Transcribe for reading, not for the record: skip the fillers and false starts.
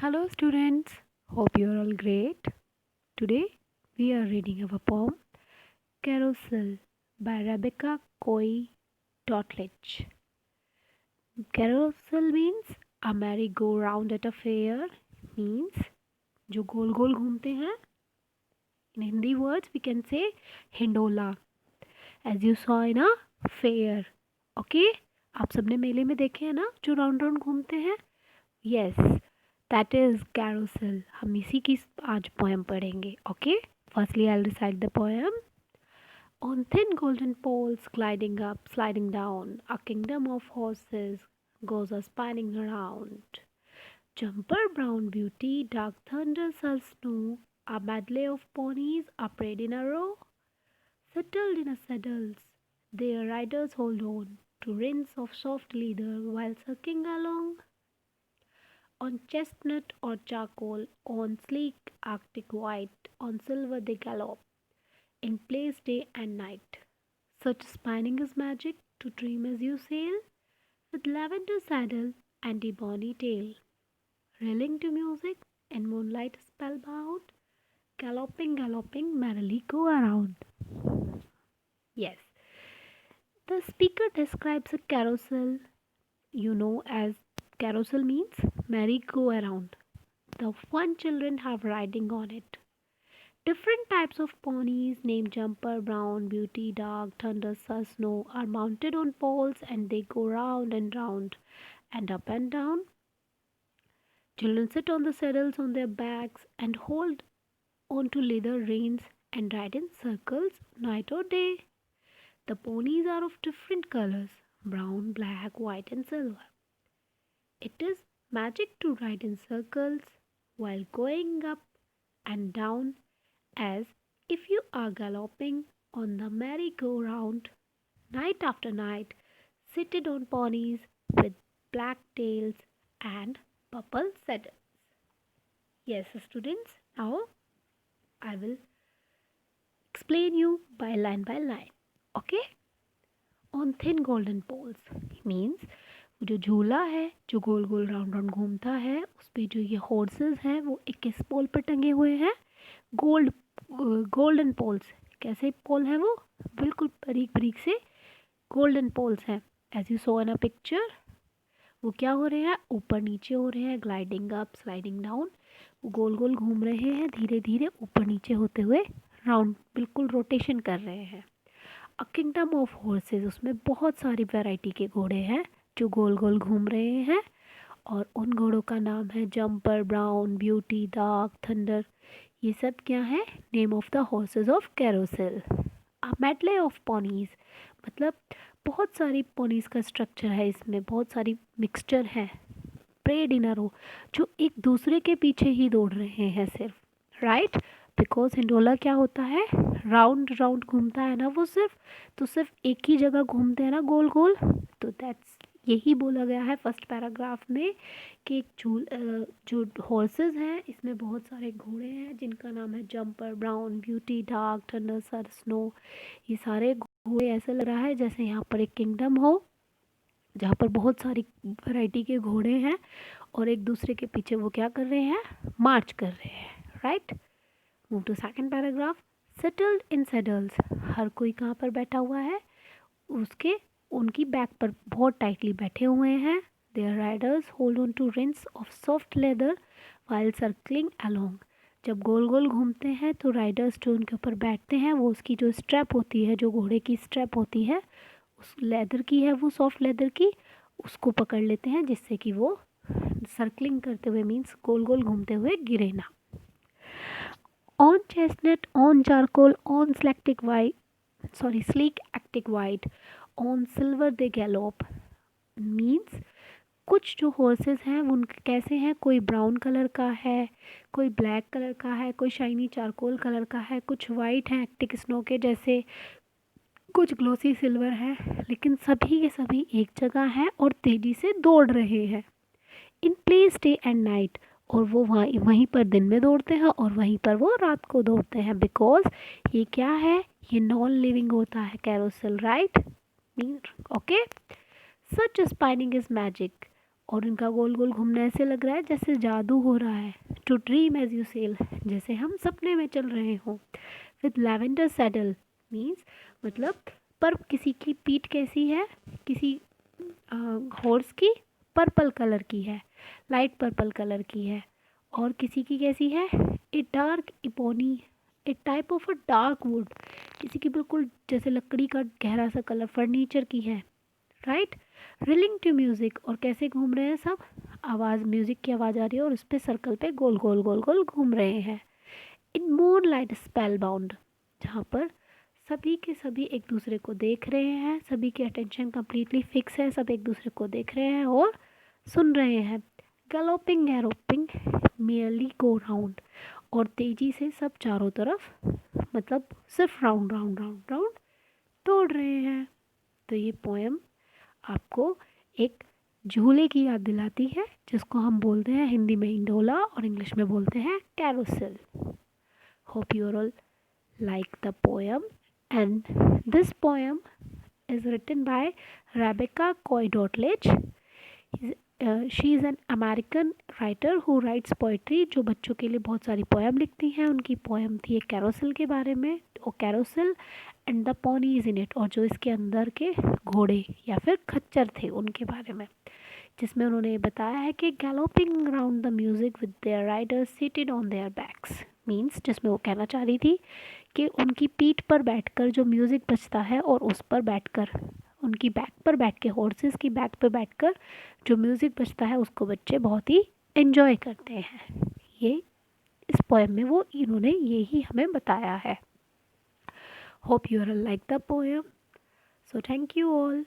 Hello, students. Hope you are all great. Today we are reading our poem Carousel by Rebecca Coy Totlich. Carousel means a merry-go-round at a fair, means जो गोल गोल घूमते हैं. In Hindi words, we can say Hindola. As you saw in a fair. Okay? आप सबने मेले में देखे हैं ना जो राउंड राउंड घूमते हैं. Yes, that is carousel. हम इसी की आज poem पढ़ेंगे. Okay? Firstly, I'll recite the poem. On thin golden poles, gliding up, sliding down, a kingdom of horses goes a spinning around. Jumper, brown beauty, dark thunder, sull snow, a medley of ponies, a parade in a row. Settled in a saddles, their riders hold on to reins of soft leather while sucking along. On chestnut or charcoal, on sleek arctic white, on silver they gallop, in place day and night. Such spinning is magic to dream as you sail, with lavender saddle and ebony tail. Reeling to music, in moonlight spellbound, galloping, galloping, merrily go around. Yes, the speaker describes a carousel, as carousel means merry-go-round. The fun children have riding on it. Different types of ponies named Jumper, Brown, Beauty, Dark, Thunder, Snow are mounted on poles and they go round and round and up and down. Children sit on the saddles on their backs and hold onto leather reins and ride in circles night or day. The ponies are of different colors brown, black, white, and silver. It is magic to ride in circles while going up and down as if you are galloping on the merry-go-round night after night, seated on ponies with black tails and purple saddles. Yes, students, now I will explain you by line. Okay? On thin golden poles means जो झूला है जो गोल गोल round round घूमता है उस पे जो ये हॉर्सेस हैं वो 21 पोल पर टंगे हुए हैं. Golden poles. कैसे पोल हैं वो? बिल्कुल बारीक बारीक से गोल्डन पोल्स हैं. As you saw in a picture वो क्या हो रहे हैं? ऊपर नीचे हो रहे हैं. Gliding up, sliding down. वो गोल गोल घूम रहे हैं धीरे धीरे ऊपर नीचे होते हुए. राउंड बिल्कुल रोटेशन कर रहे हैं. अ किंगडम ऑफ हॉर्सेस, उसमें बहुत सारी वैरायटी के घोड़े हैं जो गोल गोल घूम रहे हैं और उन घोड़ों का नाम है jumper, brown, beauty, dark, thunder. ये सब क्या है? Name of the horses of carousel. A medley of ponies, मतलब बहुत सारी पोनीज का स्ट्रक्चर है इसमें, बहुत सारी मिक्सचर है. परेड इन अ रो, जो एक दूसरे के पीछे ही दौड़ रहे हैं सिर्फ. राइट? बिकॉज हिंडोला क्या होता है? राउंड राउंड घूमता है ना वो सिर्फ, तो सिर्फ एक ही जगह घूमते हैं ना गोल गोल. तो दैट्स यही बोला गया है फर्स्ट पैराग्राफ में कि जो हॉर्सेस हैं इसमें बहुत सारे घोड़े हैं जिनका नाम है jumper, brown, beauty, dark, thunder, snow. ये सारे घोड़े ऐसा लग रहा है जैसे यहाँ पर एक किंगडम हो जहाँ पर बहुत सारी वैरायटी के घोड़े हैं और एक दूसरे के पीछे वो क्या कर रहे हैं? मार्च कर रहे हैं. Right? Move to second paragraph. Settled in saddles, हर कोई कहाँ पर बैठा हुआ है? उसके उनकी बैक पर बहुत टाइटली बैठे हुए हैं. Their riders hold on to reins of soft leather while circling along. जब गोल गोल घूमते हैं तो राइडर्स जो उनके ऊपर बैठते हैं वो उसकी जो स्ट्रैप होती है, जो घोड़े की स्ट्रैप होती है उस लेदर की है, वो सॉफ्ट लेदर की, उसको पकड़ लेते हैं जिससे कि वो सर्कलिंग करते हुए मीन्स गोल गोल घूमते हुए गिरे ना. On chestnut, on charcoal, on sleek actic white, on silver they gallop. Means कुछ जो हॉर्सेस हैं उनके कैसे हैं? कोई ब्राउन कलर का है, कोई ब्लैक कलर का है, कोई शाइनी चारकोल कलर का है, कुछ वाइट हैं एक्टिक स्नो के जैसे, कुछ ग्लोसी सिल्वर है, लेकिन सभी के सभी एक जगह हैं और तेज़ी से दौड़ रहे हैं. In Place de and night, और वो वहीं पर दिन में दौड़ते हैं और वहीं पर वो रात को दौड़ते हैं. बिकॉज ये क्या है? ये नॉन लिविंग होता है carousel. Right? Mean okay. Such spinning is magic, और इनका गोल गोल घूमना ऐसे लग रहा है जैसे जादू हो रहा है। To dream as you sail, जैसे हम सपने में चल रहे हों। विद लैवेंडर सैडल मीन्स मतलब, पर किसी की पीठ कैसी है, किसी हॉर्स की पर्पल कलर की है, लाइट पर्पल कलर की है, और किसी की कैसी है, a dark ebony, a type of a dark wood, किसी की बिल्कुल जैसे लकड़ी का गहरा सा कलर फर्नीचर की है, राइट। रिलिंग टू म्यूजिक, और कैसे घूम रहे हैं सब, आवाज़, म्यूजिक की आवाज़ आ रही है और उस पर सर्कल पे गोल गोल गोल गोल घूम रहे हैं। इन मोर लाइट स्पेल बाउंड, जहाँ पर सभी के सभी एक दूसरे को देख रहे हैं, सभी की अटेंशन कम्प्लीटली फिक्स है, सब एक दूसरे को देख रहे हैं और सुन रहे हैं। गलोपिंग गैरोपिंग मियरली गो राउंड, और तेज़ी से सब चारों तरफ मतलब सिर्फ राउंड राउंड राउंड राउंड दौड़ रहे हैं। तो ये पोएम आपको एक झूले की याद दिलाती है, जिसको हम बोलते हैं हिंदी में इंडोला और इंग्लिश में बोलते हैं carousel. Hope you all like the poem, and this poem is written by Rebecca Coy-Doutledge. She is an American writer who writes poetry, जो बच्चों के लिए बहुत सारी पोएम लिखती हैं। उनकी पोएम थी एक कैरोसेल के बारे में, और carousel and the ponies in it, और जो इसके अंदर के घोड़े या फिर खच्चर थे उनके बारे में, जिसमें उन्होंने बताया है कि galloping around the music with their riders seated on their backs means, जिसमें वो कहना चाह रही थी कि उनकी पीठ पर बैठकर जो म्यूज़िक बजता है और उस पर बैठकर, उनकी बैक पर बैठ के, हॉर्सेस की बैक पर बैठकर जो म्यूज़िक बजता है उसको बच्चे बहुत ही एंजॉय करते हैं। ये इस पोएम में वो इन्होंने ये ही हमें बताया है। Hope you are like the poem, so thank you all.